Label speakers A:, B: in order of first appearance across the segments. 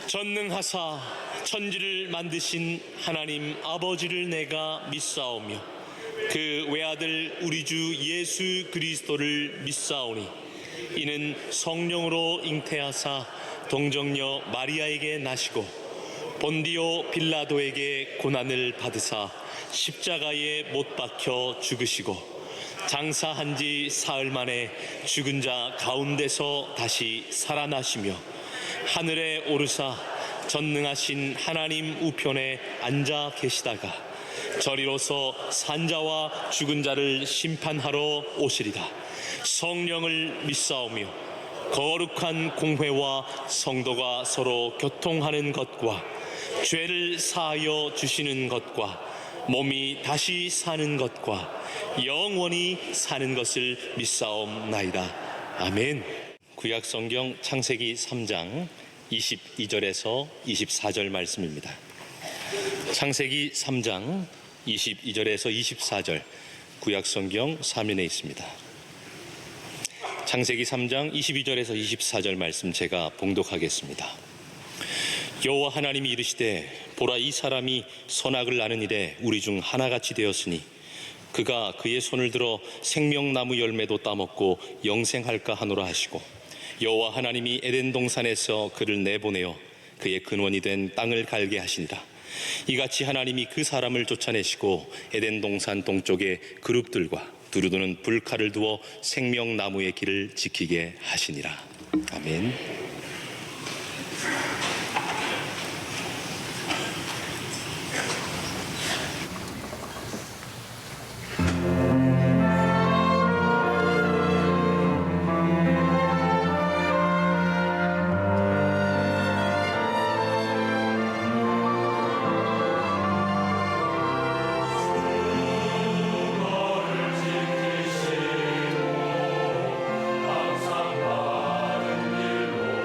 A: 전능하사 천지를 만드신 하나님 아버지를 내가 믿사오며 그 외아들 우리 주 예수 그리스도를 믿사오니 이는 성령으로 잉태하사 동정녀 마리아에게 나시고 본디오 빌라도에게 고난을 받으사 십자가에 못 박혀 죽으시고 장사한 지 사흘 만에 죽은 자 가운데서 다시 살아나시며 하늘에 오르사 전능하신 하나님 우편에 앉아 계시다가 저리로서 산자와 죽은 자를 심판하러 오시리다. 성령을 믿사오며 거룩한 공회와 성도가 서로 교통하는 것과 죄를 사하여 주시는 것과 몸이 다시 사는 것과 영원히 사는 것을 믿사옵나이다. 아멘. 구약성경 창세기 3장 22절에서 24절 말씀입니다. 창세기 3장 22절에서 24절 구약성경 사면에 있습니다. 창세기 3장 22절에서 24절 말씀 제가 봉독하겠습니다. 여호와 하나님이 이르시되 보라 이 사람이 선악을 아는 일에 우리 중 하나같이 되었으니 그가 그의 손을 들어 생명나무 열매도 따먹고 영생할까 하노라 하시고 여호와 하나님이 에덴 동산에서 그를 내보내어 그의 근원이 된 땅을 갈게 하시니라. 이같이 하나님이 그 사람을 쫓아내시고 에덴 동산 동쪽에 그룹들과 두루두는 불칼을 두어 생명나무의 길을 지키게 하시니라. 아멘.
B: 항상 바른 길로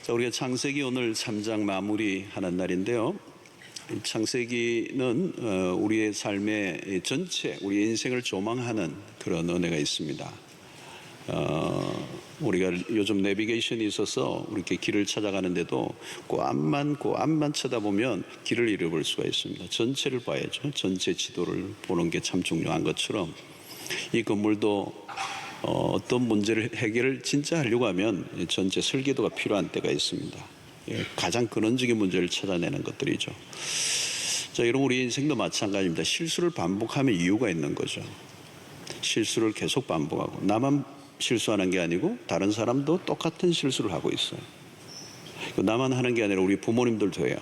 B: 자, 우리가 창세기 오늘 3장 마무리하는 날인데요. 창세기는 우리의 삶의 전체, 우리 인생을 조망하는 그런 은혜가 있습니다. 우리가 요즘 내비게이션이 있어서 이렇게 길을 찾아가는데도 그 앞만 쳐다보면 길을 잃어버릴 수가 있습니다. 전체를 봐야죠. 전체 지도를 보는 게 참 중요한 것처럼 이 건물도 어떤 문제를 해결을 진짜 하려고 하면 전체 설계도가 필요한 때가 있습니다. 가장 근원적인 문제를 찾아내는 것들이죠. 자, 여러분, 우리 인생도 마찬가지입니다. 실수를 반복하면 이유가 있는 거죠. 실수를 계속 반복하고, 나만 실수하는 게 아니고 다른 사람도 똑같은 실수를 하고 있어요. 나만 하는 게 아니라 우리 부모님들도 해요.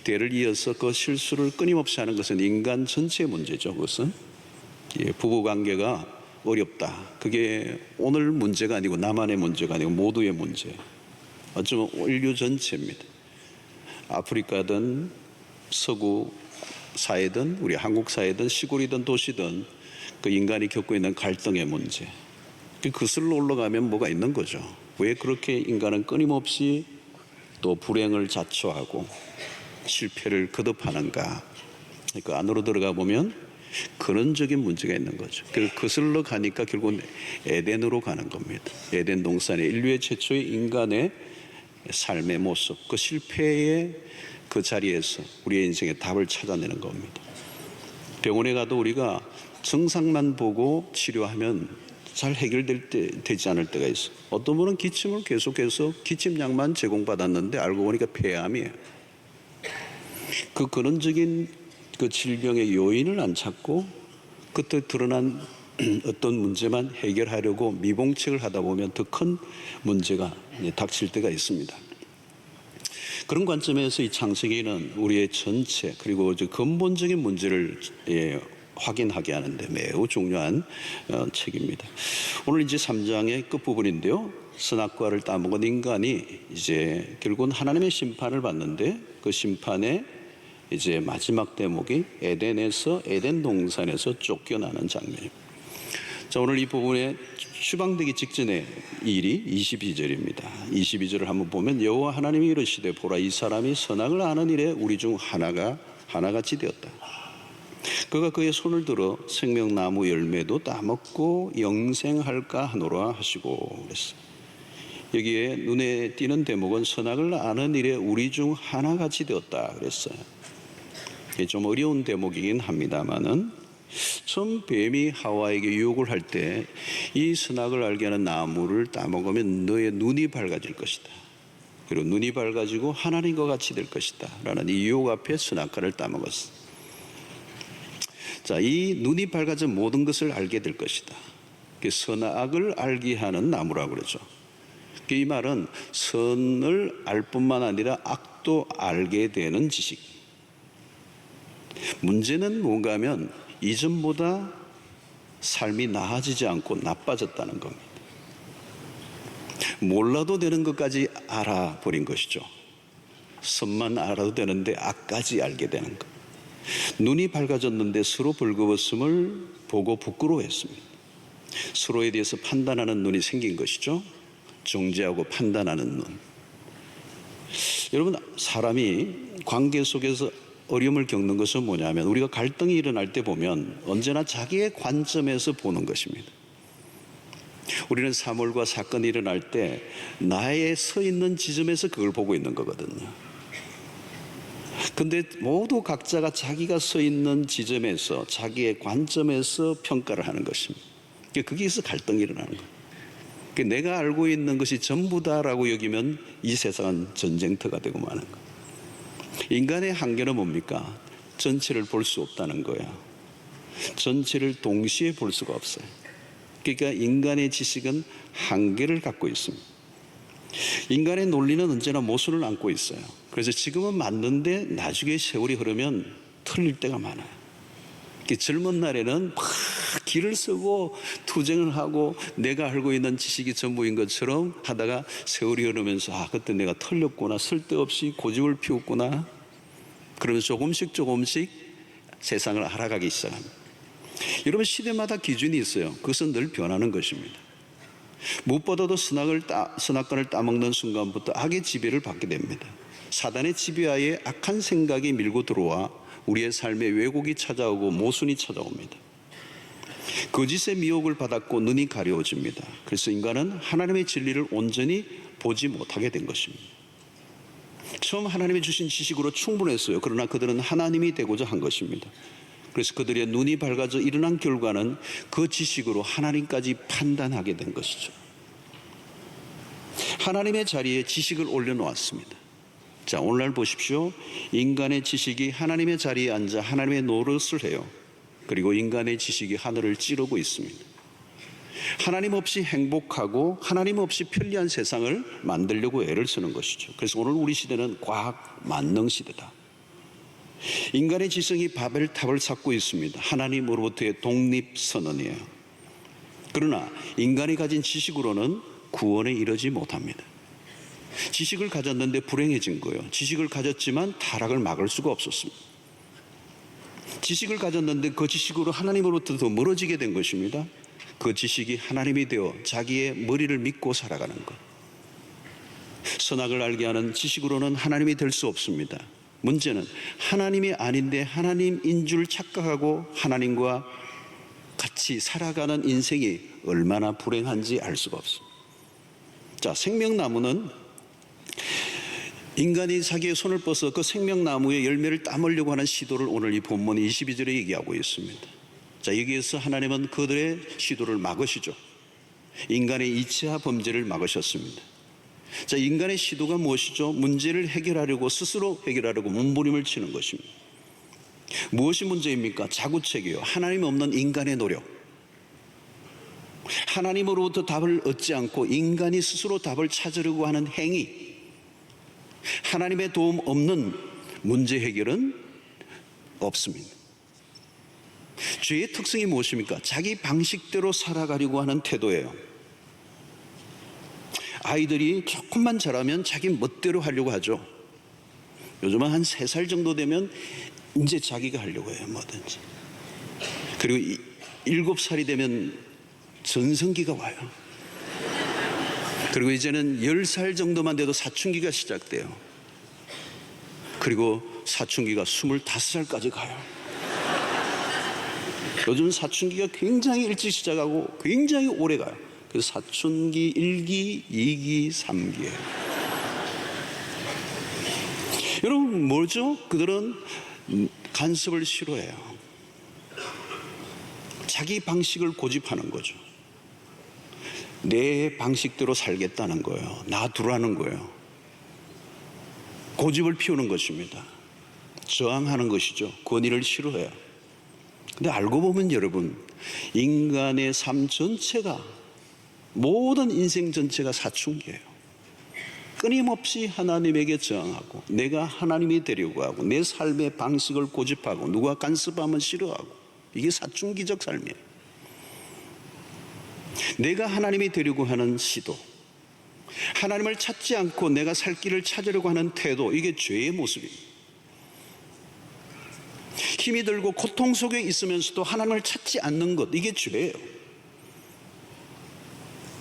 B: 대를 이어서 그 실수를 끊임없이 하는 것은 인간 전체의 문제죠. 그것은 부부관계가 어렵다. 그게 오늘 문제가 아니고 나만의 문제가 아니고 모두의 문제. 어쩌면 인류 전체입니다. 아프리카든 서구 사회든 우리 한국 사회든 시골이든 도시든 그 인간이 겪고 있는 갈등의 문제. 그슬로 올라가면 뭐가 있는 거죠. 왜 그렇게 인간은 끊임없이 또 불행을 자초하고 실패를 거듭하는가. 그 안으로 들어가 보면 근원적인 문제가 있는 거죠. 거슬러 가니까 결국 에덴으로 가는 겁니다. 에덴 동산에 인류의 최초의 인간의 삶의 모습, 그 실패의 그 자리에서 우리의 인생의 답을 찾아내는 겁니다. 병원에 가도 우리가 증상만 보고 치료하면 잘 되지 않을 때가 있어요. 어떤 분은 기침을 계속해서 기침약만 제공받았는데 알고 보니까 폐암이에요. 그 근원적인 그 질병의 요인을 안 찾고 그때 드러난 어떤 문제만 해결하려고 미봉책을 하다 보면 더 큰 문제가 닥칠 때가 있습니다. 그런 관점에서 이 창세기는 우리의 전체 그리고 근본적인 문제를 확인하게 하는데 매우 중요한 책입니다. 오늘 이제 3장의 끝부분인데요. 선악과를 따먹은 인간이 이제 결국은 하나님의 심판을 받는데 그 심판의 이제 마지막 대목이 에덴에서 에덴 동산에서 쫓겨나는 장면입니다. 자, 오늘 이 부분에 추방되기 직전의 일이 22절입니다. 22절을 한번 보면 여호와 하나님이 이르시되 보라 이 사람이 선악을 아는 일에 우리 중 하나같이 되었다. 그가 그의 손을 들어 생명나무 열매도 따먹고 영생할까 하노라 하시고 그랬어요. 여기에 눈에 띄는 대목은 선악을 아는 일에 우리 중 하나같이 되었다 그랬어요. 이게 좀 어려운 대목이긴 합니다만은 처음 뱀이 하와에게 유혹을 할 때 이 선악을 알게 하는 나무를 따먹으면 너의 눈이 밝아질 것이다. 그리고 눈이 밝아지고 하나님과 같이 될 것이다 라는 이 유혹 앞에 선악과를 따먹었어. 자, 이 눈이 밝아져 모든 것을 알게 될 것이다. 선악을 알게 하는 나무라고 그러죠. 이 말은 선을 알 뿐만 아니라 악도 알게 되는 지식. 문제는 뭔가 하면 이전보다 삶이 나아지지 않고 나빠졌다는 겁니다. 몰라도 되는 것까지 알아버린 것이죠. 선만 알아도 되는데 악까지 알게 되는 것. 눈이 밝아졌는데 서로 벌거벗음을 보고 부끄러워했습니다. 서로에 대해서 판단하는 눈이 생긴 것이죠. 정죄하고 판단하는 눈. 여러분, 사람이 관계 속에서 어려움을 겪는 것은 뭐냐면 우리가 갈등이 일어날 때 보면 언제나 자기의 관점에서 보는 것입니다. 우리는 사물과 사건이 일어날 때 나의 서 있는 지점에서 그걸 보고 있는 거거든요. 근데 모두 각자가 자기가 서 있는 지점에서 자기의 관점에서 평가를 하는 것입니다. 거기에서 갈등이 일어나는 거예요. 내가 알고 있는 것이 전부다라고 여기면 이 세상은 전쟁터가 되고 마는 거예요. 인간의 한계는 뭡니까? 전체를 볼 수 없다는 거야. 전체를 동시에 볼 수가 없어요. 그러니까 인간의 지식은 한계를 갖고 있습니다. 인간의 논리는 언제나 모순을 안고 있어요. 그래서 지금은 맞는데 나중에 세월이 흐르면 틀릴 때가 많아요. 젊은 날에는 막 길을 쓰고 투쟁을 하고 내가 알고 있는 지식이 전부인 것처럼 하다가 세월이 흐르면서 그때 내가 틀렸구나, 쓸데없이 고집을 피웠구나, 그러면서 조금씩 세상을 알아가기 시작합니다. 여러분, 시대마다 기준이 있어요. 그것은 늘 변하는 것입니다. 무엇보다도 선악과를 따먹는 순간부터 악의 지배를 받게 됩니다. 사단의 지배하에 악한 생각이 밀고 들어와 우리의 삶에 왜곡이 찾아오고 모순이 찾아옵니다. 거짓의 미혹을 받았고 눈이 가려워집니다. 그래서 인간은 하나님의 진리를 온전히 보지 못하게 된 것입니다. 처음 하나님이 주신 지식으로 충분했어요. 그러나 그들은 하나님이 되고자 한 것입니다. 그래서 그들의 눈이 밝아져 일어난 결과는 그 지식으로 하나님까지 판단하게 된 것이죠. 하나님의 자리에 지식을 올려놓았습니다. 자, 오늘날 보십시오. 인간의 지식이 하나님의 자리에 앉아 하나님의 노릇을 해요. 그리고 인간의 지식이 하늘을 찌르고 있습니다. 하나님 없이 행복하고 하나님 없이 편리한 세상을 만들려고 애를 쓰는 것이죠. 그래서 오늘 우리 시대는 과학 만능 시대다. 인간의 지성이 바벨탑을 쌓고 있습니다. 하나님으로부터의 독립선언이에요. 그러나 인간이 가진 지식으로는 구원에 이르지 못합니다. 지식을 가졌는데 불행해진 거예요. 지식을 가졌지만 타락을 막을 수가 없었습니다. 지식을 가졌는데 그 지식으로 하나님으로부터 더 멀어지게 된 것입니다. 그 지식이 하나님이 되어 자기의 머리를 믿고 살아가는 것. 선악을 알게 하는 지식으로는 하나님이 될 수 없습니다. 문제는 하나님이 아닌데 하나님인 줄 착각하고 하나님과 같이 살아가는 인생이 얼마나 불행한지 알 수가 없습니다. 자, 생명나무는 인간이 자기의 손을 뻗어 그 생명나무의 열매를 따먹으려고 하는 시도를 오늘 이 본문 22절에 얘기하고 있습니다. 자, 여기에서 하나님은 그들의 시도를 막으시죠. 인간의 이치와 범죄를 막으셨습니다. 자, 인간의 시도가 무엇이죠? 문제를 해결하려고 스스로 해결하려고 몸부림을 치는 것입니다. 무엇이 문제입니까? 자구책이요. 하나님 없는 인간의 노력. 하나님으로부터 답을 얻지 않고 인간이 스스로 답을 찾으려고 하는 행위. 하나님의 도움 없는 문제 해결은 없습니다. 죄의 특성이 무엇입니까? 자기 방식대로 살아가려고 하는 태도예요. 아이들이 조금만 자라면 자기 멋대로 하려고 하죠. 요즘은 한 3살 정도 되면 이제 자기가 하려고 해요. 뭐든지. 그리고 7살이 되면 전성기가 와요. 그리고 이제는 10살 정도만 돼도 사춘기가 시작돼요. 그리고 사춘기가 25살까지 가요. 요즘 사춘기가 굉장히 일찍 시작하고 굉장히 오래 가요. 그래서 사춘기 1기, 2기, 3기예요. 여러분 뭐죠? 그들은 간섭을 싫어해요. 자기 방식을 고집하는 거죠. 내 방식대로 살겠다는 거예요. 놔두라는 거예요. 고집을 피우는 것입니다. 저항하는 것이죠. 권위를 싫어해요. 근데 알고 보면 여러분, 인간의 삶 전체가, 모든 인생 전체가 사춘기예요. 끊임없이 하나님에게 저항하고 내가 하나님이 되려고 하고 내 삶의 방식을 고집하고 누가 간섭하면 싫어하고, 이게 사춘기적 삶이에요. 내가 하나님이 되려고 하는 시도, 하나님을 찾지 않고 내가 살 길을 찾으려고 하는 태도, 이게 죄의 모습입니다. 힘이 들고 고통 속에 있으면서도 하나님을 찾지 않는 것, 이게 죄예요.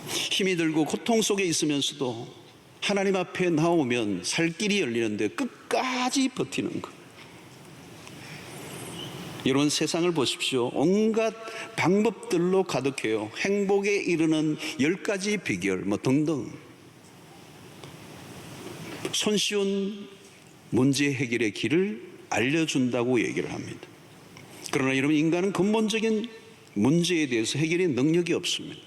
B: 힘이 들고 고통 속에 있으면서도 하나님 앞에 나오면 살 길이 열리는데 끝까지 버티는 것. 이런 세상을 보십시오. 온갖 방법들로 가득해요. 행복에 이르는 10가지 비결 뭐 등등. 손쉬운 문제 해결의 길을 알려준다고 얘기를 합니다. 그러나 여러분, 인간은 근본적인 문제에 대해서 해결의 능력이 없습니다.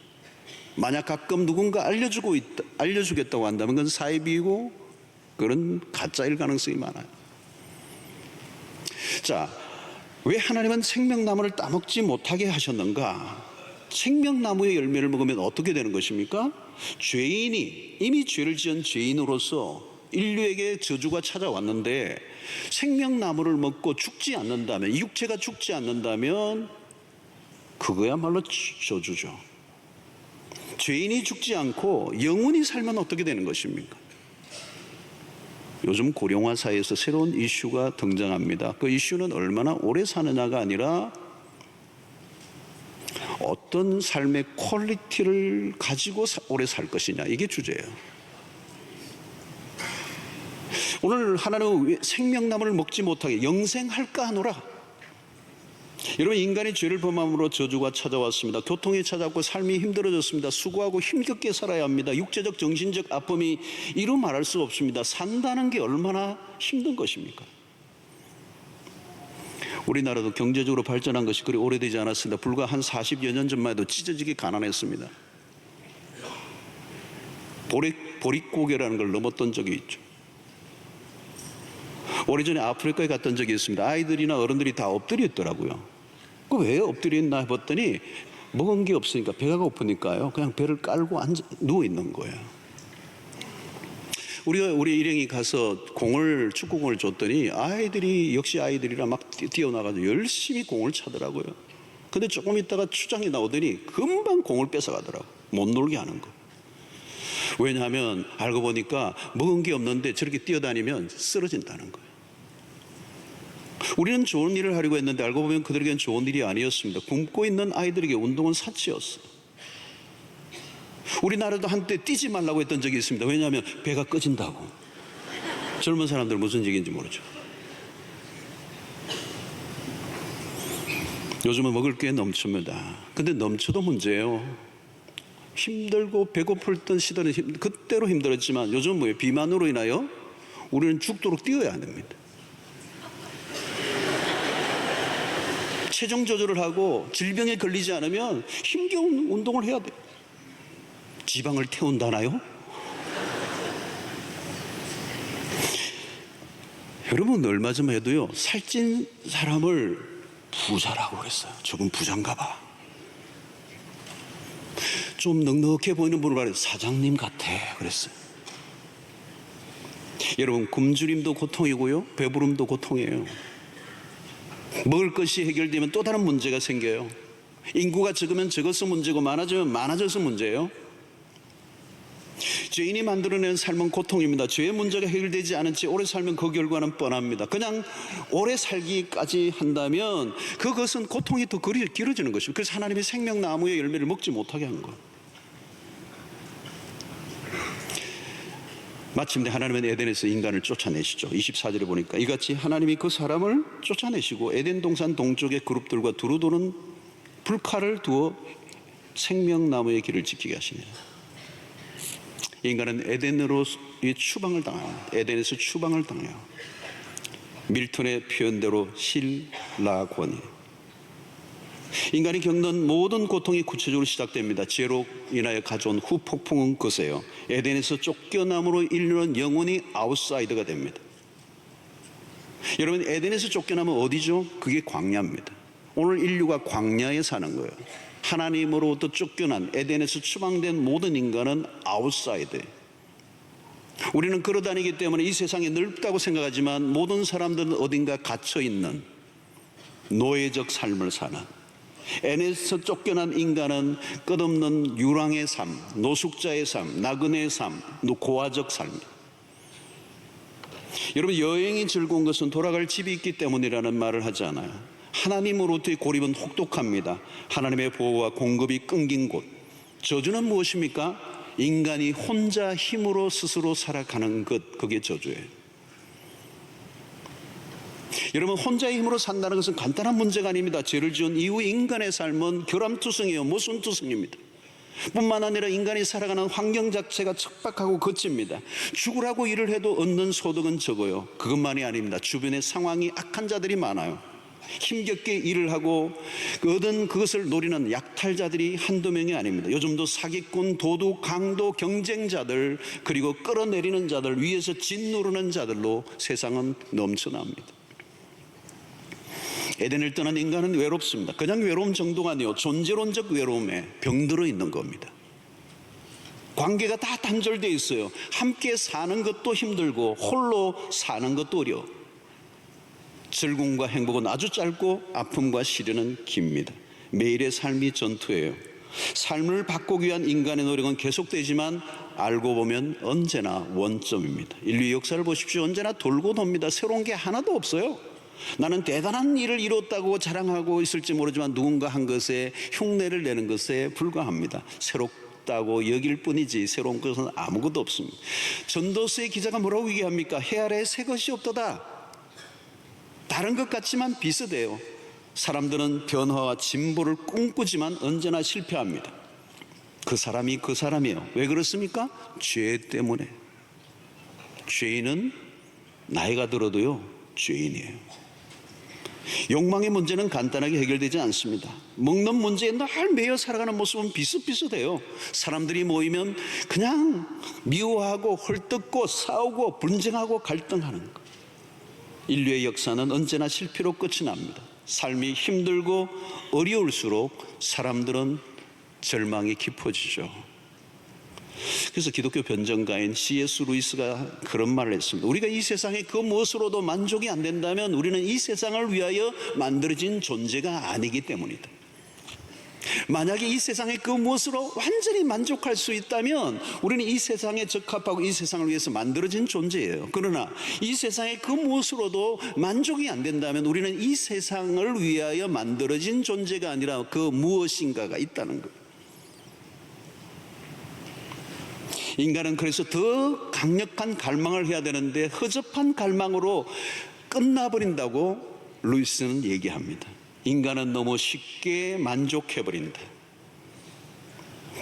B: 만약 가끔 누군가 알려주겠다고 한다면 그건 사이비이고 그런 가짜일 가능성이 많아요. 자, 왜 하나님은 생명나무를 따먹지 못하게 하셨는가? 생명나무의 열매를 먹으면 어떻게 되는 것입니까? 죄인이, 이미 죄를 지은 죄인으로서 인류에게 저주가 찾아왔는데 생명나무를 먹고 죽지 않는다면, 육체가 죽지 않는다면 그거야말로 저주죠. 죄인이 죽지 않고 영원히 살면 어떻게 되는 것입니까? 요즘 고령화 사회에서 새로운 이슈가 등장합니다. 그 이슈는 얼마나 오래 사느냐가 아니라 어떤 삶의 퀄리티를 가지고 오래 살 것이냐, 이게 주제예요. 오늘 하나님은 생명나무를 먹지 못하게 영생할까 하노라. 여러분, 인간이 죄를 범함으로 저주가 찾아왔습니다. 교통이 찾아왔고 삶이 힘들어졌습니다. 수고하고 힘겹게 살아야 합니다. 육체적 정신적 아픔이 이루 말할 수 없습니다. 산다는 게 얼마나 힘든 것입니까? 우리나라도 경제적으로 발전한 것이 그리 오래되지 않았습니다. 불과 한 40여 년 전만 해도 찢어지게 가난했습니다. 보릿고개라는 걸 넘었던 적이 있죠. 오래전에 아프리카에 갔던 적이 있습니다. 아이들이나 어른들이 다 엎드려 있더라고요. 왜 엎드려 있나 해봤더니 먹은 게 없으니까, 배가 고프니까요, 그냥 배를 깔고 누워 있는 거예요. 우리 일행이 가서 축구공을 줬더니 역시 아이들이라 막 뛰어나가서 열심히 공을 차더라고요. 근데 조금 있다가 추장이 나오더니 금방 공을 뺏어가더라고요. 못 놀게 하는 거. 왜냐하면 알고 보니까 먹은 게 없는데 저렇게 뛰어다니면 쓰러진다는 거예요. 우리는 좋은 일을 하려고 했는데 알고 보면 그들에겐 좋은 일이 아니었습니다. 굶고 있는 아이들에게 운동은 사치였어요. 우리나라도 한때 뛰지 말라고 했던 적이 있습니다. 왜냐하면 배가 꺼진다고. 젊은 사람들 무슨 얘기인지 모르죠. 요즘은 먹을 게 넘칩니다. 근데 넘쳐도 문제예요. 힘들고 배고플 던 시절은 그때로 힘들었지만 요즘 뭐예요? 비만으로 인하여 우리는 죽도록 뛰어야 됩니다. 체중 조절을 하고 질병에 걸리지 않으면 힘겨운 운동을 해야 돼요. 지방을 태운다나요? 여러분, 얼마 전 해도요, 살찐 사람을 부자라고 그랬어요. 저분 부자인가 봐. 좀 넉넉해 보이는 분을 말해서 사장님 같아 그랬어요. 여러분, 굶주림도 고통이고요, 배부름도 고통이에요. 먹을 것이 해결되면 또 다른 문제가 생겨요. 인구가 적으면 적어서 문제고 많아지면 많아져서 문제예요. 죄인이 만들어낸 삶은 고통입니다. 죄의 문제가 해결되지 않은 채 오래 살면 그 결과는 뻔합니다. 그냥 오래 살기까지 한다면 그것은 고통이 더 길어지는 것입니다. 그래서 하나님이 생명나무의 열매를 먹지 못하게 한 거예요. 마침내 하나님은 에덴에서 인간을 쫓아내시죠. 24절에 보니까 이같이 하나님이 그 사람을 쫓아내시고 에덴 동산 동쪽의 그룹들과 두루 도는 불칼을 두어 생명나무의 길을 지키게 하시네요. 인간은 에덴으로의 추방을 당합니다. 에덴에서 추방을 당해요. 밀턴의 표현대로 실라권이. 인간이 겪는 모든 고통이 구체적으로 시작됩니다. 죄로 인하여 가져온 후폭풍은 그세요. 에덴에서 쫓겨남으로 인류는 영원히 아웃사이더가 됩니다. 여러분, 에덴에서 쫓겨나면 어디죠? 그게 광야입니다. 오늘 인류가 광야에 사는 거예요. 하나님으로부터 쫓겨난, 에덴에서 추방된 모든 인간은 아웃사이더예요. 우리는 걸어다니기 때문에 이 세상이 넓다고 생각하지만 모든 사람들은 어딘가 갇혀있는 노예적 삶을 사는, 에덴에서 쫓겨난 인간은 끝없는 유랑의 삶, 노숙자의 삶, 나그네의 삶, 고아적 삶. 여러분, 여행이 즐거운 것은 돌아갈 집이 있기 때문이라는 말을 하지 않아요. 하나님으로부터의 고립은 혹독합니다. 하나님의 보호와 공급이 끊긴 곳. 저주는 무엇입니까? 인간이 혼자 힘으로 스스로 살아가는 것, 그게 저주예요. 여러분, 혼자의 힘으로 산다는 것은 간단한 문제가 아닙니다. 죄를 지은 이후 인간의 삶은 결함투성이에요. 모순투성입니다. 뿐만 아니라 인간이 살아가는 환경 자체가 척박하고 거칩니다. 죽으라고 일을 해도 얻는 소득은 적어요. 그것만이 아닙니다. 주변에 상황이 악한 자들이 많아요. 힘겹게 일을 하고 얻은 그것을 노리는 약탈자들이 한두 명이 아닙니다. 요즘도 사기꾼, 도둑, 강도, 경쟁자들, 그리고 끌어내리는 자들, 위에서 짓누르는 자들로 세상은 넘쳐납니다. 에덴을 떠난 인간은 외롭습니다. 그냥 외로움 정도가 아니에요. 존재론적 외로움에 병들어 있는 겁니다. 관계가 다 단절되어 있어요. 함께 사는 것도 힘들고 홀로 사는 것도 어려워. 즐거움과 행복은 아주 짧고 아픔과 시련은 깁니다. 매일의 삶이 전투예요. 삶을 바꾸기 위한 인간의 노력은 계속되지만 알고 보면 언제나 원점입니다. 인류의 역사를 보십시오. 언제나 돌고 돕니다. 새로운 게 하나도 없어요. 나는 대단한 일을 이뤘다고 자랑하고 있을지 모르지만 누군가 한 것에 흉내를 내는 것에 불과합니다. 새롭다고 여길 뿐이지 새로운 것은 아무것도 없습니다. 전도서의 기자가 뭐라고 얘기합니까? 해 아래에 새 것이 없도다. 다른 것 같지만 비슷해요. 사람들은 변화와 진보를 꿈꾸지만 언제나 실패합니다. 그 사람이 그 사람이에요. 왜 그렇습니까? 죄 때문에. 죄인은 나이가 들어도요, 죄인이에요. 욕망의 문제는 간단하게 해결되지 않습니다. 먹는 문제에 늘 매여 살아가는 모습은 비슷비슷해요. 사람들이 모이면 그냥 미워하고 헐뜯고 싸우고 분쟁하고 갈등하는 것. 인류의 역사는 언제나 실패로 끝이 납니다. 삶이 힘들고 어려울수록 사람들은 절망이 깊어지죠. 그래서 기독교 변정가인 C.S. 루이스가 그런 말을 했습니다. 우리가 이 세상에 그 무엇으로도 만족이 안 된다면 우리는 이 세상을 위하여 만들어진 존재가 아니기 때문이다. 만약에 이 세상에 그 무엇으로 완전히 만족할 수 있다면 우리는 이 세상에 적합하고 이 세상을 위해서 만들어진 존재예요. 그러나 이 세상에 그 무엇으로도 만족이 안 된다면 우리는 이 세상을 위하여 만들어진 존재가 아니라 그 무엇인가가 있다는 거예요. 인간은 그래서 더 강력한 갈망을 해야 되는데 허접한 갈망으로 끝나버린다고 루이스는 얘기합니다. 인간은 너무 쉽게 만족해버린다.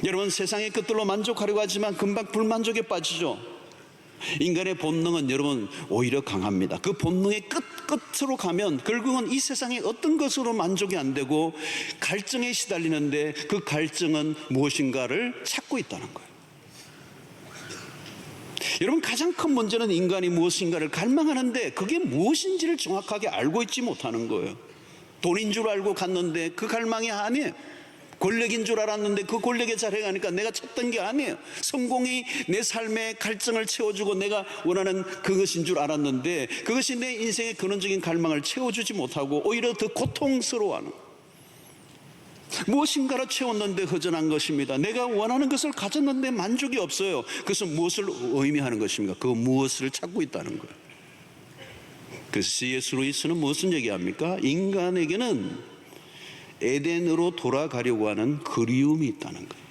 B: 여러분, 세상의 것들로 만족하려고 하지만 금방 불만족에 빠지죠. 인간의 본능은 여러분 오히려 강합니다. 그 본능의 끝으로 가면 결국은 이 세상의 어떤 것으로 만족이 안 되고 갈증에 시달리는데 그 갈증은 무엇인가를 찾고 있다는 거예요. 여러분, 가장 큰 문제는 인간이 무엇인가를 갈망하는데 그게 무엇인지를 정확하게 알고 있지 못하는 거예요. 돈인 줄 알고 갔는데 그 갈망이 아니에요. 권력인 줄 알았는데 그 권력에 잘해가니까 내가 찾던 게 아니에요. 성공이 내 삶의 갈증을 채워주고 내가 원하는 그것인 줄 알았는데 그것이 내 인생의 근원적인 갈망을 채워주지 못하고 오히려 더 고통스러워하는 거예요. 무엇인가로 채웠는데 허전한 것입니다. 내가 원하는 것을 가졌는데 만족이 없어요. 그것은 무엇을 의미하는 것입니까? 그 무엇을 찾고 있다는 거예요. 그래서 C.S. 루이스는 무슨 얘기합니까? 인간에게는 에덴으로 돌아가려고 하는 그리움이 있다는 거예요.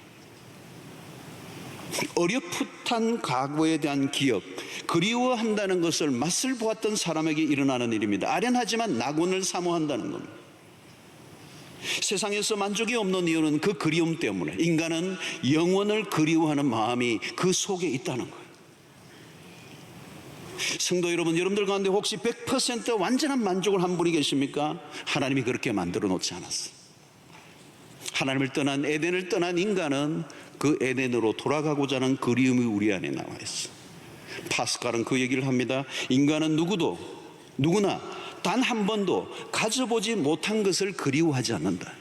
B: 어렴풋한 과거에 대한 기억, 그리워한다는 것을 맛을 보았던 사람에게 일어나는 일입니다. 아련하지만 낙원을 사모한다는 겁니다. 세상에서 만족이 없는 이유는 그 그리움 때문에 인간은 영원을 그리워하는 마음이 그 속에 있다는 거예요. 성도 여러분, 여러분들 가운데 혹시 100% 완전한 만족을 한 분이 계십니까? 하나님이 그렇게 만들어 놓지 않았어요. 하나님을 떠난 에덴을 떠난 인간은 그 에덴으로 돌아가고자 하는 그리움이 우리 안에 나와 있어요. 파스칼은 그 얘기를 합니다. 인간은 누구나 단 한 번도 가져보지 못한 것을 그리워하지 않는다.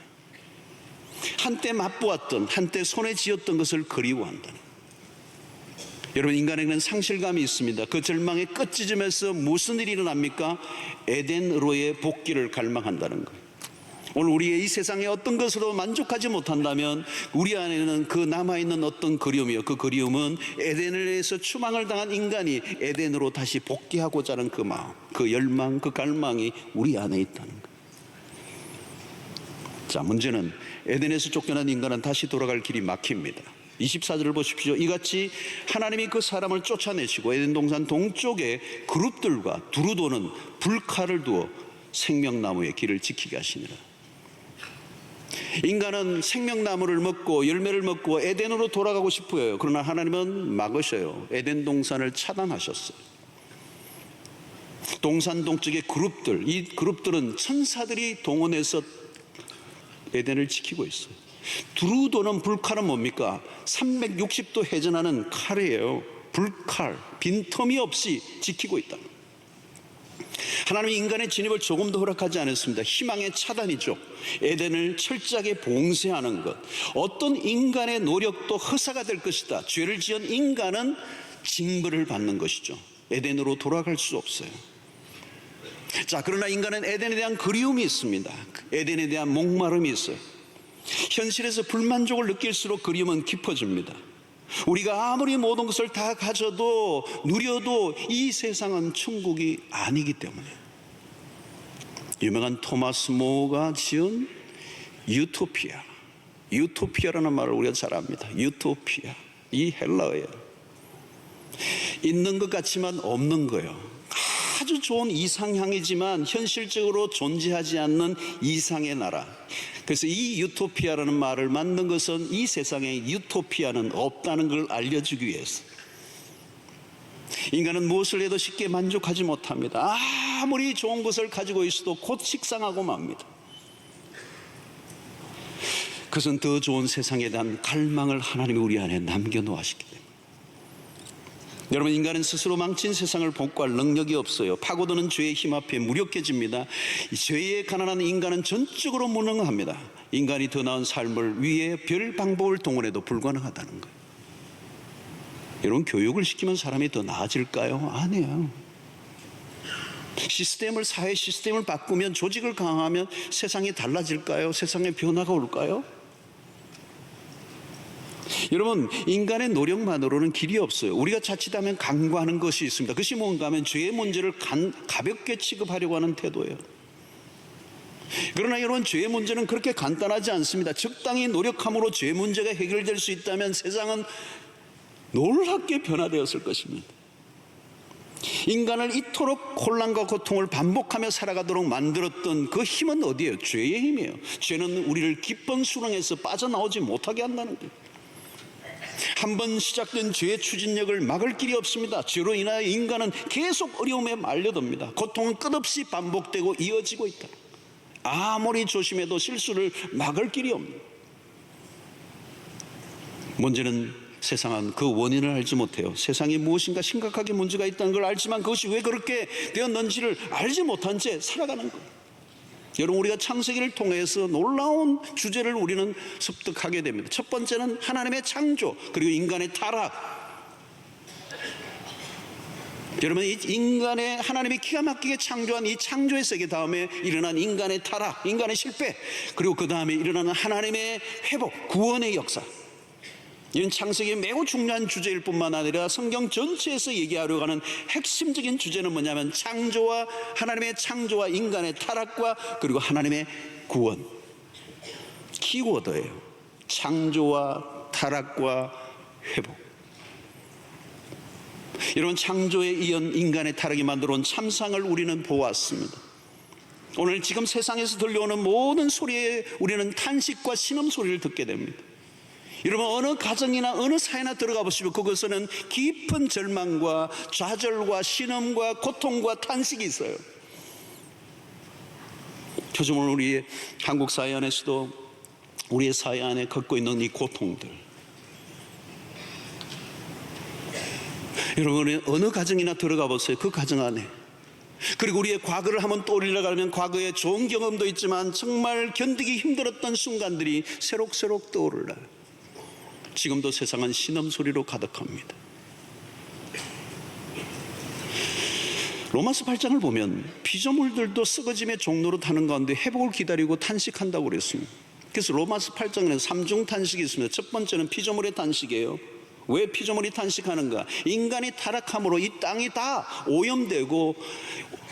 B: 한때 맛보았던, 한때 손에 쥐었던 것을 그리워한다. 여러분, 인간에게는 상실감이 있습니다. 그 절망의 끝지점에서 무슨 일이 일어납니까? 에덴으로의 복귀를 갈망한다는 거예요. 오늘 우리의 이 세상에 어떤 것으로 만족하지 못한다면 우리 안에는 그 남아있는 어떤 그리움이요, 그 그리움은 에덴에서 추망을 당한 인간이 에덴으로 다시 복귀하고자 하는 그 마음, 그 열망, 그 갈망이 우리 안에 있다는 거예요. 자, 문제는 에덴에서 쫓겨난 인간은 다시 돌아갈 길이 막힙니다. 24절을 보십시오. 이같이 하나님이 그 사람을 쫓아내시고 에덴 동산 동쪽에 그룹들과 두루 도는 불칼을 두어 생명나무의 길을 지키게 하시니라. 인간은 생명나무를 먹고 열매를 먹고 에덴으로 돌아가고 싶어요. 그러나 하나님은 막으셔요. 에덴 동산을 차단하셨어요. 동산 동쪽의 그룹들, 이 그룹들은 천사들이 동원해서 에덴을 지키고 있어요. 두루 도는 불칼은 뭡니까? 360도 회전하는 칼이에요. 불칼, 빈틈이 없이 지키고 있다. 하나님이 인간의 진입을 조금도 허락하지 않았습니다. 희망의 차단이죠. 에덴을 철저하게 봉쇄하는 것. 어떤 인간의 노력도 허사가 될 것이다. 죄를 지은 인간은 징벌을 받는 것이죠. 에덴으로 돌아갈 수 없어요. 자, 그러나 인간은 에덴에 대한 그리움이 있습니다. 에덴에 대한 목마름이 있어요. 현실에서 불만족을 느낄수록 그리움은 깊어집니다. 우리가 아무리 모든 것을 다 가져도 누려도 이 세상은 천국이 아니기 때문에 유명한 토마스 모어가 지은 유토피아. 유토피아라는 말을 우리가 잘 압니다. 유토피아. 이 헬라어예요. 있는 것 같지만 없는 거예요. 아주 좋은 이상향이지만 현실적으로 존재하지 않는 이상의 나라. 그래서 이 유토피아라는 말을 만든 것은 이 세상에 유토피아는 없다는 걸 알려주기 위해서. 인간은 무엇을 해도 쉽게 만족하지 못합니다. 아무리 좋은 것을 가지고 있어도 곧 식상하고 맙니다. 그것은 더 좋은 세상에 대한 갈망을 하나님이 우리 안에 남겨놓으셨기 때문에. 여러분, 인간은 스스로 망친 세상을 복구할 능력이 없어요. 파고드는 죄의 힘 앞에 무력해집니다. 죄에 가난한 인간은 전적으로 무능합니다. 인간이 더 나은 삶을 위해 별 방법을 동원해도 불가능하다는 거예요. 여러분, 교육을 시키면 사람이 더 나아질까요? 아니에요. 사회 시스템을 바꾸면, 조직을 강화하면 세상이 달라질까요? 세상에 변화가 올까요? 여러분, 인간의 노력만으로는 길이 없어요. 우리가 자칫하면 간과하는 것이 있습니다. 그것이 뭔가 하면 죄의 문제를 가볍게 취급하려고 하는 태도예요. 그러나 여러분, 죄의 문제는 그렇게 간단하지 않습니다. 적당히 노력함으로 죄 문제가 해결될 수 있다면 세상은 놀랍게 변화되었을 것입니다. 인간을 이토록 혼란과 고통을 반복하며 살아가도록 만들었던 그 힘은 어디예요? 죄의 힘이에요. 죄는 우리를 기쁜 수렁에서 빠져나오지 못하게 한다는 거예요. 한번 시작된 죄의 추진력을 막을 길이 없습니다. 죄로 인하여 인간은 계속 어려움에 말려듭니다. 고통은 끝없이 반복되고 이어지고 있다. 아무리 조심해도 실수를 막을 길이 없습니다. 문제는 세상은 그 원인을 알지 못해요. 세상에 무엇인가 심각하게 문제가 있다는 걸 알지만 그것이 왜 그렇게 되었는지를 알지 못한 채 살아가는 거예요. 여러분, 우리가 창세기를 통해서 놀라운 주제를 우리는 습득하게 됩니다. 첫 번째는 하나님의 창조, 그리고 인간의 타락. 여러분, 이 인간의 하나님이 기가 막히게 창조한 이 창조의 세계 다음에 일어난 인간의 타락, 인간의 실패, 그리고 그 다음에 일어나는 하나님의 회복, 구원의 역사. 이런 창세기의 매우 중요한 주제일 뿐만 아니라 성경 전체에서 얘기하려고 하는 핵심적인 주제는 뭐냐면 하나님의 창조와 인간의 타락과 그리고 하나님의 구원. 키워드예요. 창조와 타락과 회복. 이런 창조에 이은 인간의 타락이 만들어온 참상을 우리는 보았습니다. 오늘 지금 세상에서 들려오는 모든 소리에 우리는 탄식과 신음소리를 듣게 됩니다. 여러분, 어느 가정이나 어느 사회나 들어가 보시면 그것에는 깊은 절망과 좌절과 신음과 고통과 탄식이 있어요. 요즘 우리 한국 사회 안에서도 우리의 사회 안에 겪고 있는 이 고통들, 여러분, 어느 가정이나 들어가 보세요. 그 가정 안에. 그리고 우리의 과거를 한번 떠올리려고 하면 과거에 좋은 경험도 있지만 정말 견디기 힘들었던 순간들이 새록새록 떠오르나요? 지금도 세상은 신음소리로 가득합니다. 로마서 8장을 보면 피조물들도 썩어짐의 종로로 타는 가운데 회복을 기다리고 탄식한다고 그랬습니다. 그래서 로마서 8장에는 3중 탄식이 있습니다. 첫 번째는 피조물의 탄식이에요. 왜 피조물이 탄식하는가? 인간이 타락함으로 이 땅이 다 오염되고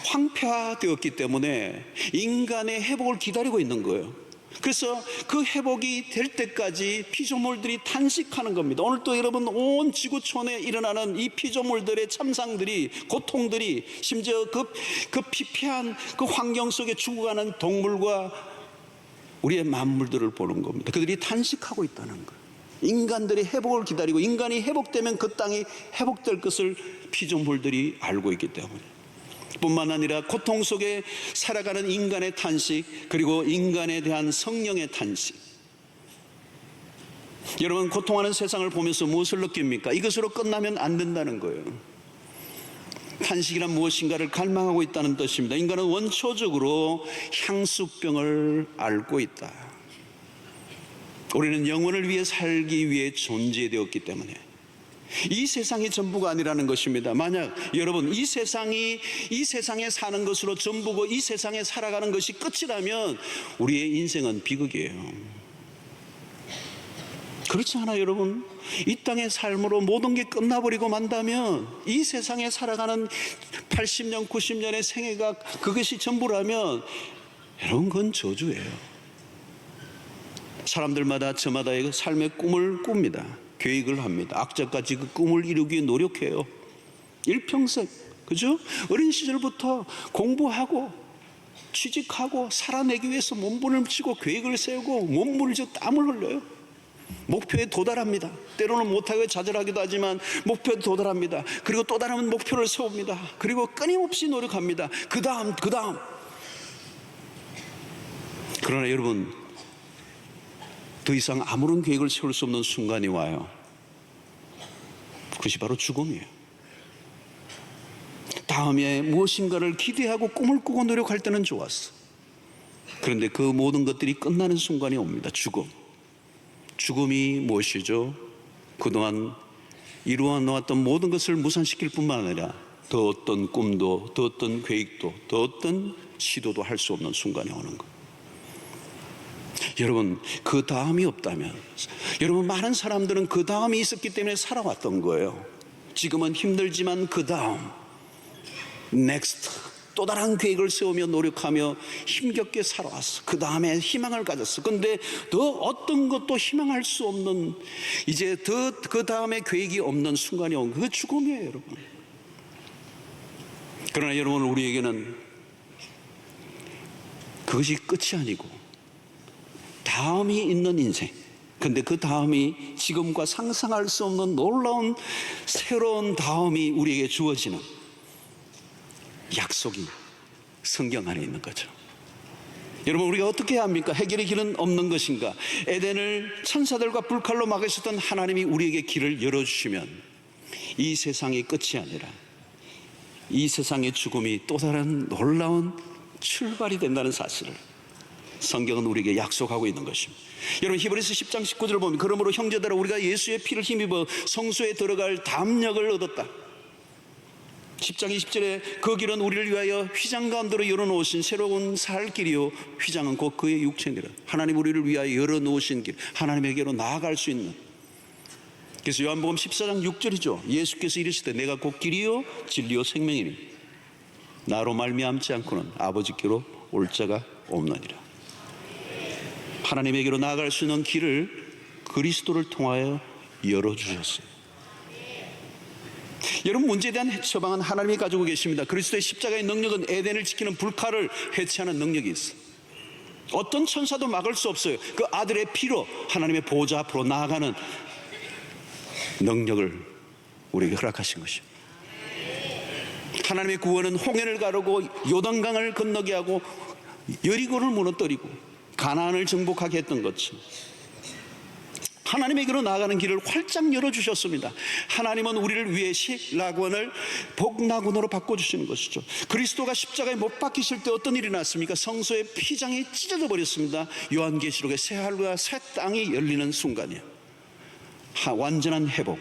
B: 황폐화되었기 때문에 인간의 회복을 기다리고 있는 거예요. 그래서 그 회복이 될 때까지 피조물들이 탄식하는 겁니다. 오늘 또 여러분, 온 지구촌에 일어나는 이 피조물들의 참상들이, 고통들이, 심지어 그 피폐한 그 환경 속에 죽어가는 동물과 우리의 만물들을 보는 겁니다. 그들이 탄식하고 있다는 거예요. 인간들의 회복을 기다리고 인간이 회복되면 그 땅이 회복될 것을 피조물들이 알고 있기 때문에. 뿐만 아니라 고통 속에 살아가는 인간의 탄식, 그리고 인간에 대한 성령의 탄식. 여러분, 고통하는 세상을 보면서 무엇을 느낍니까? 이것으로 끝나면 안 된다는 거예요. 탄식이란 무엇인가를 갈망하고 있다는 뜻입니다. 인간은 원초적으로 향수병을 앓고 있다. 우리는 영혼을 위해 살기 위해 존재되었기 때문에 이 세상이 전부가 아니라는 것입니다. 만약 여러분, 이 세상에 사는 것으로 전부고 이 세상에 살아가는 것이 끝이라면 우리의 인생은 비극이에요. 그렇지 않아요, 여러분? 이 땅의 삶으로 모든 게 끝나버리고 만다면, 이 세상에 살아가는 80년, 90년의 생애가 그것이 전부라면, 여러분, 그건 저주예요. 사람들마다 저마다의 삶의 꿈을 꿉니다. 계획을 합니다. 악자까지 그 꿈을 이루기 위해 노력해요. 일평생, 그죠? 어린 시절부터 공부하고 취직하고 살아내기 위해서 몸부림치고 계획을 세우고 몸부림치고 땀을 흘려요. 목표에 도달합니다. 때로는 못하고 좌절하기도 하지만 목표에 도달합니다. 그리고 또 다른 목표를 세웁니다. 그리고 끊임없이 노력합니다. 그 다음. 그러나 여러분, 더 이상 아무런 계획을 세울 수 없는 순간이 와요. 그것이 바로 죽음이에요. 다음에 무엇인가를 기대하고 꿈을 꾸고 노력할 때는 좋았어. 그런데 그 모든 것들이 끝나는 순간이 옵니다. 죽음이 무엇이죠? 그동안 이루어 놓았던 모든 것을 무산시킬 뿐만 아니라 더 어떤 꿈도, 더 어떤 계획도, 더 어떤 시도도 할 수 없는 순간이 오는 것. 여러분, 그 다음이 없다면, 여러분, 많은 사람들은 그 다음이 있었기 때문에 살아왔던 거예요. 지금은 힘들지만 그 다음, next, 또 다른 계획을 세우며 노력하며 힘겹게 살아왔어. 그 다음에 희망을 가졌어. 그런데 더 어떤 것도 희망할 수 없는, 이제 더 그 다음에 계획이 없는 순간이 온 그 죽음이에요, 여러분. 그러나 여러분, 우리에게는 그것이 끝이 아니고 다음이 있는 인생. 근데 그 다음이 지금과 상상할 수 없는 놀라운 새로운 다음이 우리에게 주어지는 약속이 성경 안에 있는 거죠. 여러분, 우리가 어떻게 해야 합니까? 해결의 길은 없는 것인가? 에덴을 천사들과 불칼로 막으셨던 하나님이 우리에게 길을 열어주시면 이 세상이 끝이 아니라 이 세상의 죽음이 또 다른 놀라운 출발이 된다는 사실을 성경은 우리에게 약속하고 있는 것입니다. 여러분, 히브리서 10장 19절을 보면, 그러므로 형제들아, 우리가 예수의 피를 힘입어 성소에 들어갈 담력을 얻었다. 10장 20절에 그 길은 우리를 위하여 휘장 가운데로 열어놓으신 새로운 살 길이요, 휘장은 곧 그의 육체니라. 하나님 우리를 위하여 열어놓으신 길, 하나님에게로 나아갈 수 있는. 그래서 요한복음 14장 6절이죠. 예수께서 이르시되 내가 곧 길이요 진리요 생명이니 나로 말미암지 않고는 아버지께로 올 자가 없느니라. 하나님에게로 나아갈 수 있는 길을 그리스도를 통하여 열어주셨어요. 여러분, 문제에 대한 처방은 하나님이 가지고 계십니다. 그리스도의 십자가의 능력은 에덴을 지키는 불칼을 해체하는 능력이 있어요. 어떤 천사도 막을 수 없어요. 그 아들의 피로 하나님의 보좌 앞으로 나아가는 능력을 우리에게 허락하신 것입니다. 하나님의 구원은 홍해를 가르고 요단강을 건너게 하고 여리고를 무너뜨리고 가나안을 정복하게 했던 것처럼 하나님에게로 나아가는 길을 활짝 열어주셨습니다. 하나님은 우리를 위해 시라곤을 복나곤으로 바꿔주시는 것이죠. 그리스도가 십자가에 못 박히실 때 어떤 일이 났습니까? 성소의 피장이 찢어져 버렸습니다. 요한계시록의 새 하늘과 새 땅이 열리는 순간이에요. 완전한 회복.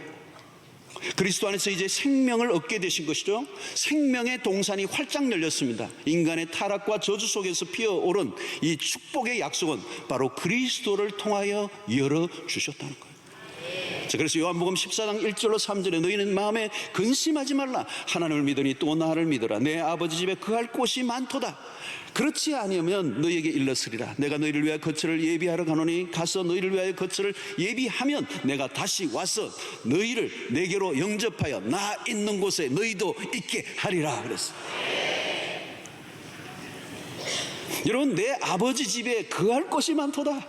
B: 그리스도 안에서 이제 생명을 얻게 되신 것이죠. 생명의 동산이 활짝 열렸습니다. 인간의 타락과 저주 속에서 피어오른 이 축복의 약속은 바로 그리스도를 통하여 열어주셨다는 거예요. 자, 그래서 요한복음 14장 1절로 3절에 너희는 마음에 근심하지 말라. 하나님을 믿으니 또 나를 믿으라. 내 아버지 집에 거할 곳이 많도다. 그렇지 아니하면 너희에게 일렀으리라. 내가 너희를 위하여 거처를 예비하러 가노니 가서 너희를 위하여 거처를 예비하면 내가 다시 와서 너희를 내게로 영접하여 나 있는 곳에 너희도 있게 하리라 그랬어요. 여러분, 내 아버지 집에 거할 곳이 많도다.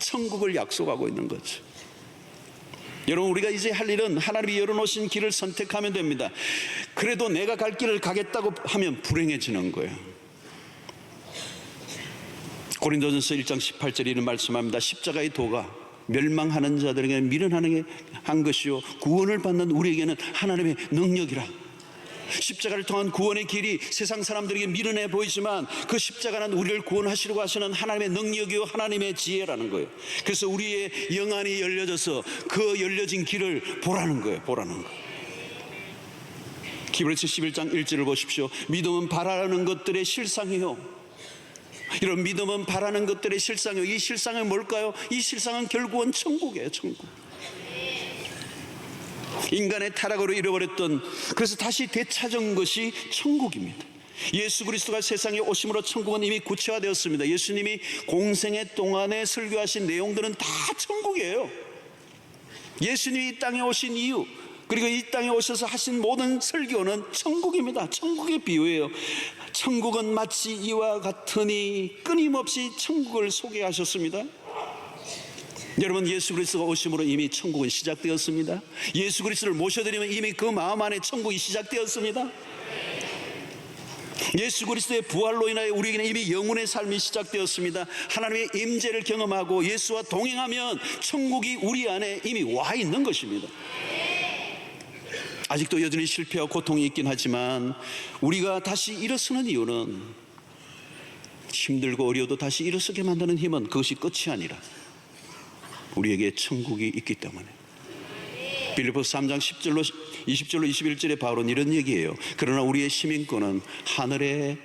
B: 천국을 약속하고 있는 거죠. 여러분, 우리가 이제 할 일은 하나님이 열어놓으신 길을 선택하면 됩니다. 그래도 내가 갈 길을 가겠다고 하면 불행해지는 거예요. 고린도전서 1장 18절에 이런 말씀합니다. 십자가의 도가 멸망하는 자들에게 미련하게 한 것이요 구원을 받는 우리에게는 하나님의 능력이라. 십자가를 통한 구원의 길이 세상 사람들에게 미련해 보이지만 그 십자가는 우리를 구원하시려고 하시는 하나님의 능력이요 하나님의 지혜라는 거예요. 그래서 우리의 영안이 열려져서 그 열려진 길을 보라는 거예요. 보라는 거예요. 히브리서 11장 1절을 보십시오. 믿음은 바라는 것들의 실상이요 이런 믿음은 바라는 것들의 실상이요. 이 실상은 뭘까요? 이 실상은 결국은 천국이에요. 천국. 인간의 타락으로 잃어버렸던, 그래서 다시 되찾은 것이 천국입니다. 예수 그리스도가 세상에 오심으로 천국은 이미 구체화되었습니다. 예수님이 공생애 동안에 설교하신 내용들은 다 천국이에요. 예수님이 이 땅에 오신 이유, 그리고 이 땅에 오셔서 하신 모든 설교는 천국입니다. 천국의 비유예요. 천국은 마치 이와 같으니, 끊임없이 천국을 소개하셨습니다. 여러분, 예수 그리스도가 오심으로 이미 천국은 시작되었습니다. 예수 그리스도를 모셔드리면 이미 그 마음 안에 천국이 시작되었습니다. 예수 그리스도의 부활로 인하여 우리에게는 이미 영혼의 삶이 시작되었습니다. 하나님의 임재를 경험하고 예수와 동행하면 천국이 우리 안에 이미 와 있는 것입니다. 아직도 여전히 실패와 고통이 있긴 하지만 우리가 다시 일어서는 이유는, 힘들고 어려워도 다시 일어서게 만드는 힘은 그것이 끝이 아니라 우리에게 천국이 있기 때문에. 빌립보서 3장 10절로 20절로 21절에 바울은 이런 얘기예요. 그러나 우리의 시민권은 하늘에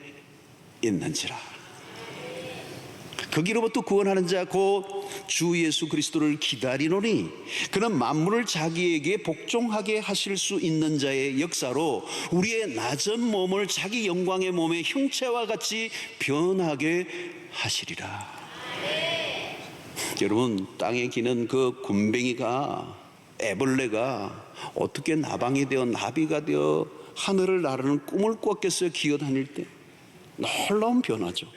B: 있는지라. 거기로부터 구원하는 자 곧 주 예수 그리스도를 기다리노니 그는 만물을 자기에게 복종하게 하실 수 있는 자의 역사로 우리의 낮은 몸을 자기 영광의 몸의 형체와 같이 변하게 하시리라. 여러분, 땅에 기는 그 굼벵이가, 애벌레가 어떻게 나방이 되어 나비가 되어 하늘을 나르는 꿈을 꿨겠어요? 기어다닐 때 놀라운 변화죠.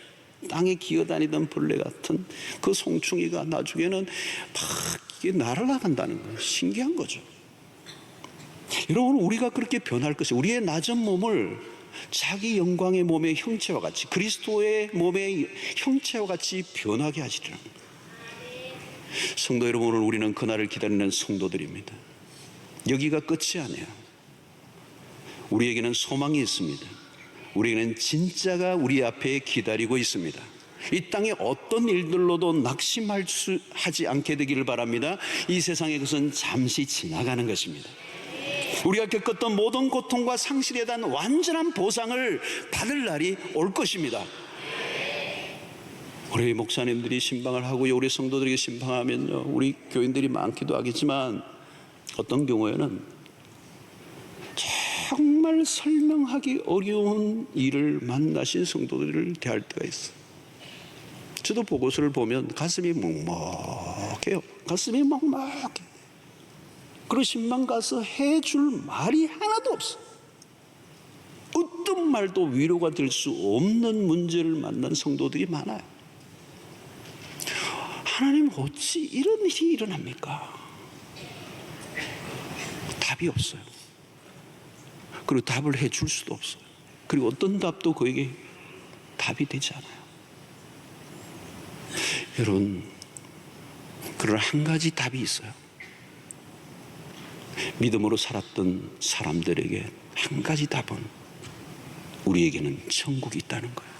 B: 땅에 기어다니던 벌레 같은 그 송충이가 나중에는 막 이게 날아나간다는 거, 신기한 거죠. 여러분, 우리가 그렇게 변할 것이, 우리의 낮은 몸을 자기 영광의 몸의 형체와 같이, 그리스도의 몸의 형체와 같이 변하게 하시리라. 성도 여러분, 오늘 우리는 그날을 기다리는 성도들입니다. 여기가 끝이 아니에요. 우리에게는 소망이 있습니다. 우리에게는 진짜가 우리 앞에 기다리고 있습니다. 이 땅에 어떤 일들로도 낙심하지 않게 되기를 바랍니다. 이 세상의 것은 잠시 지나가는 것입니다. 우리가 겪었던 모든 고통과 상실에 대한 완전한 보상을 받을 날이 올 것입니다. 우리 목사님들이 신방을 하고요, 우리 성도들에게 신방하면요, 우리 교인들이 많기도 하겠지만 어떤 경우에는 정말 설명하기 어려운 일을 만나신 성도들을 대할 때가 있어요. 저도 보고서를 보면 가슴이 먹먹해요. 가슴이 먹먹해. 그리고 신방 가서 해줄 말이 하나도 없어. 어떤 말도 위로가 될 수 없는 문제를 만난 성도들이 많아요. 하나님, 어찌 이런 일이 일어납니까? 답이 없어요. 그리고 답을 해줄 수도 없어요. 그리고 어떤 답도 그에게 답이 되지 않아요. 여러분, 그러나 한 가지 답이 있어요. 믿음으로 살았던 사람들에게 한 가지 답은, 우리에게는 천국이 있다는 거예요.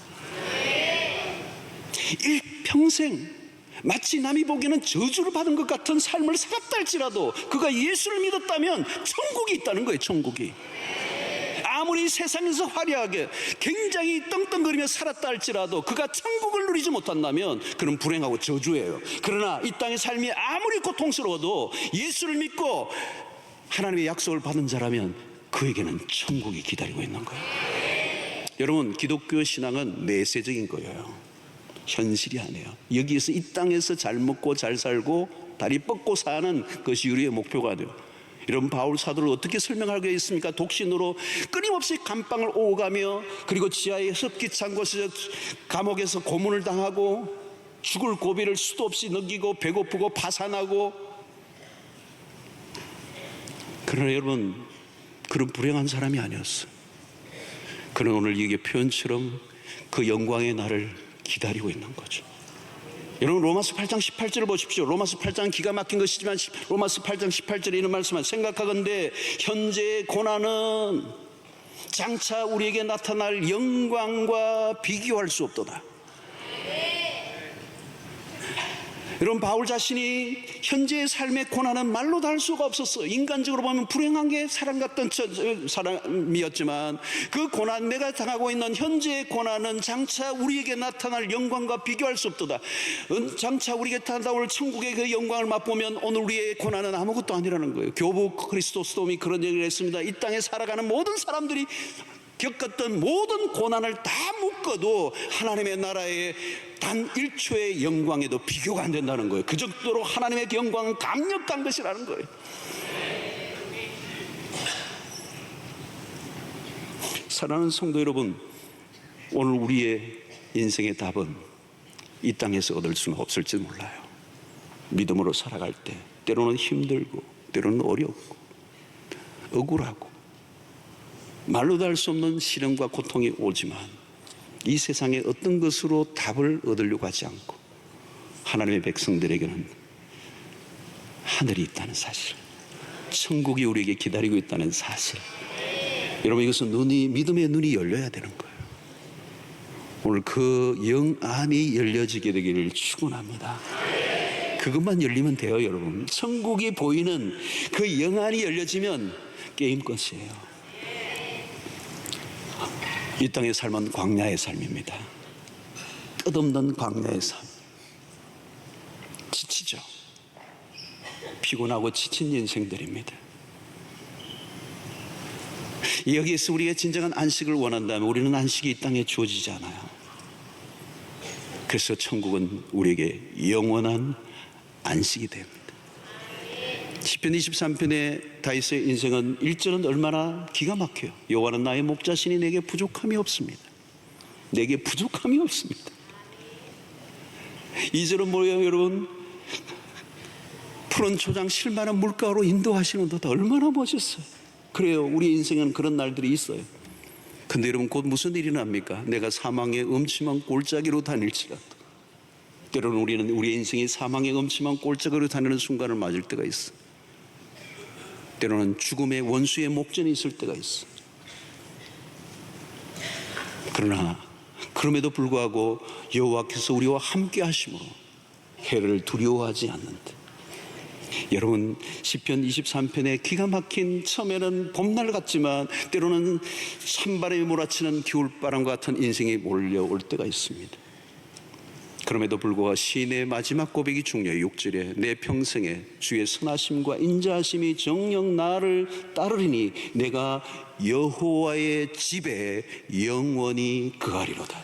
B: 일평생 마치 남이 보기에는 저주를 받은 것 같은 삶을 살았다 할지라도 그가 예수를 믿었다면 천국이 있다는 거예요. 천국이. 아무리 세상에서 화려하게 굉장히 떵떵거리며 살았다 할지라도 그가 천국을 누리지 못한다면 그는 불행하고 저주예요. 그러나 이 땅의 삶이 아무리 고통스러워도 예수를 믿고 하나님의 약속을 받은 자라면 그에게는 천국이 기다리고 있는 거예요. 여러분, 기독교 신앙은 내세적인 거예요. 현실이 아니에요. 여기에서 이 땅에서 잘 먹고 잘 살고 다리 뻗고 사는 것이 우리의 목표가 돼요. 이런 바울 사도를 어떻게 설명하겠습니까? 독신으로 끊임없이 감방을 오가며, 그리고 지하의 습기찬 곳에서 감옥에서 고문을 당하고 죽을 고비를 수도 없이 넘기고 배고프고 파산하고. 그러나 여러분, 그런 불행한 사람이 아니었어요. 그는 오늘 이게 표현처럼 그 영광의 날을 기다리고 있는 거죠. 여러분, 로마서 8장 18절을 보십시오. 로마서 8장은 기가 막힌 것이지만 로마서 8장 18절에 이런 말씀은, 생각하건대 현재의 고난은 장차 우리에게 나타날 영광과 비교할 수 없도다. 여러분, 바울 자신이 현재의 삶의 고난은 말로 다 할 수가 없었어. 인간적으로 보면 불행한 게 사람 같던 사람이었지만 그 고난, 내가 당하고 있는 현재의 고난은 장차 우리에게 나타날 영광과 비교할 수 없도다. 장차 우리에게 다가올 천국의 그 영광을 맛보면 오늘 우리의 고난은 아무것도 아니라는 거예요. 교부 크리스토스돔이 그런 얘기를 했습니다. 이 땅에 살아가는 모든 사람들이 겪었던 모든 고난을 다 묶어도 하나님의 나라의 단 1초의 영광에도 비교가 안 된다는 거예요. 그 정도로 하나님의 영광은 강력한 것이라는 거예요. 사랑하는 성도 여러분, 오늘 우리의 인생의 답은 이 땅에서 얻을 수는 없을지 몰라요. 믿음으로 살아갈 때 때로는 힘들고 때로는 어렵고 억울하고 말로 다 할 수 없는 시련과 고통이 오지만 이 세상의 어떤 것으로 답을 얻으려고 하지 않고 하나님의 백성들에게는 하늘이 있다는 사실, 천국이 우리에게 기다리고 있다는 사실, 여러분, 이것은 믿음의 눈이 열려야 되는 거예요. 오늘 그 영안이 열려지게 되기를 축원합니다. 그것만 열리면 돼요, 여러분. 천국이 보이는 그 영안이 열려지면 게임 끝이에요. 이 땅의 삶은 광야의 삶입니다. 끝없는 광야의 삶. 지치죠. 피곤하고 지친 인생들입니다. 여기에서 우리가 진정한 안식을 원한다면 우리는 안식이 이 땅에 주어지지 않아요. 그래서 천국은 우리에게 영원한 안식이 됩니다. 시편 23편의 다윗의 인생은 1절은 얼마나 기가 막혀요. 여호와는 나의 목자시니 내게 부족함이 없습니다. 내게 부족함이 없습니다. 2절은 뭐예요, 여러분? 푸른 초장 실만한 물가로 인도하시는 것 얼마나 멋있어요. 그래요, 우리 인생은 그런 날들이 있어요. 근데 여러분, 곧 무슨 일이 납니까? 내가 사망의 음침한 골짜기로 다닐지라도, 때로는 우리는 우리 인생이 사망의 음침한 골짜기로 다니는 순간을 맞을 때가 있어. 때로는 죽음의 원수의 목전이 있을 때가 있어. 그러나 그럼에도 불구하고 여호와께서 우리와 함께 하심으로 해를 두려워하지 않는다. 여러분, 시편 23편에 기가 막힌, 처음에는 봄날 같지만 때로는 찬바람이 몰아치는 겨울바람과 같은 인생이 몰려올 때가 있습니다. 그럼에도 불구하고 시인의 마지막 고백이 중요해요. 6절에 내 평생에 주의 선하심과 인자하심이 정녕 나를 따르리니 내가 여호와의 집에 영원히 거하리로다.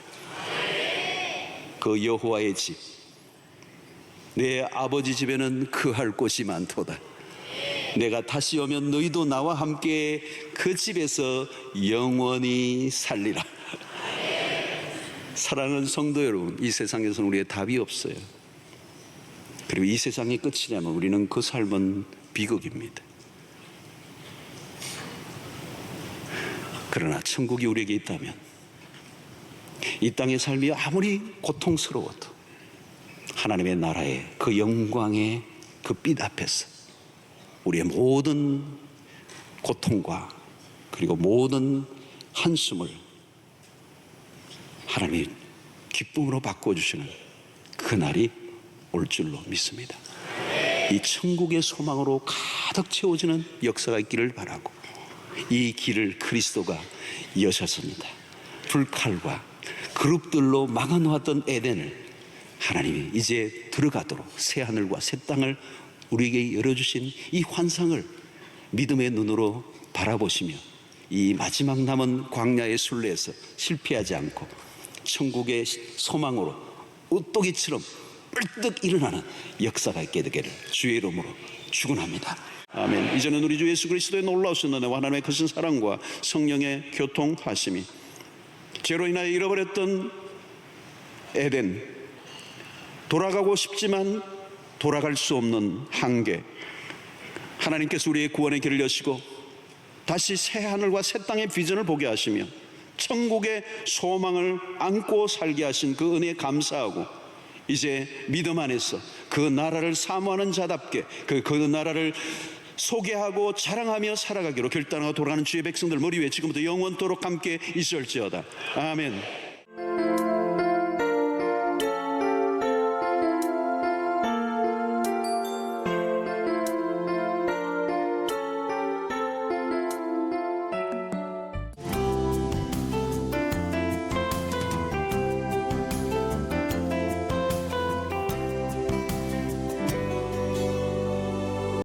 B: 그 여호와의 집, 내 아버지 집에는 거할 곳이 많도다. 내가 다시 오면 너희도 나와 함께 그 집에서 영원히 살리라. 사랑하는 성도 여러분, 이 세상에서는 우리의 답이 없어요. 그리고 이 세상이 끝이냐면 우리는 그 삶은 비극입니다. 그러나 천국이 우리에게 있다면 이 땅의 삶이 아무리 고통스러워도 하나님의 나라의 그 영광의 그 빛 앞에서 우리의 모든 고통과 그리고 모든 한숨을 하나님이 기쁨으로 바꿔주시는 그날이 올 줄로 믿습니다. 이 천국의 소망으로 가득 채워지는 역사가 있기를 바라고, 이 길을 그리스도가 여셨습니다. 불칼과 그룹들로 막아놓았던 에덴을 하나님이 이제 들어가도록 새 하늘과 새 땅을 우리에게 열어주신 이 환상을 믿음의 눈으로 바라보시며 이 마지막 남은 광야의 순례에서 실패하지 않고 천국의 소망으로 우뚝이처럼 뿔떡 일어나는 역사가 있게 되기를 주의 이름으로 축원합니다. 아멘. 이제는 우리 주 예수 그리스도의 놀라우신 은혜와 하나님의 크신 사랑과 성령의 교통하심이, 죄로 인하여 잃어버렸던 에덴, 돌아가고 싶지만 돌아갈 수 없는 한계, 하나님께서 우리의 구원의 길을 여시고 다시 새 하늘과 새 땅의 비전을 보게 하시며 천국의 소망을 안고 살게 하신 그 은혜에 감사하고, 이제 믿음 안에서 그 나라를 사모하는 자답게 그 나라를 소개하고 자랑하며 살아가기로 결단하고 돌아가는 주의 백성들 머리 위에 지금부터 영원토록 함께 있을지어다. 아멘.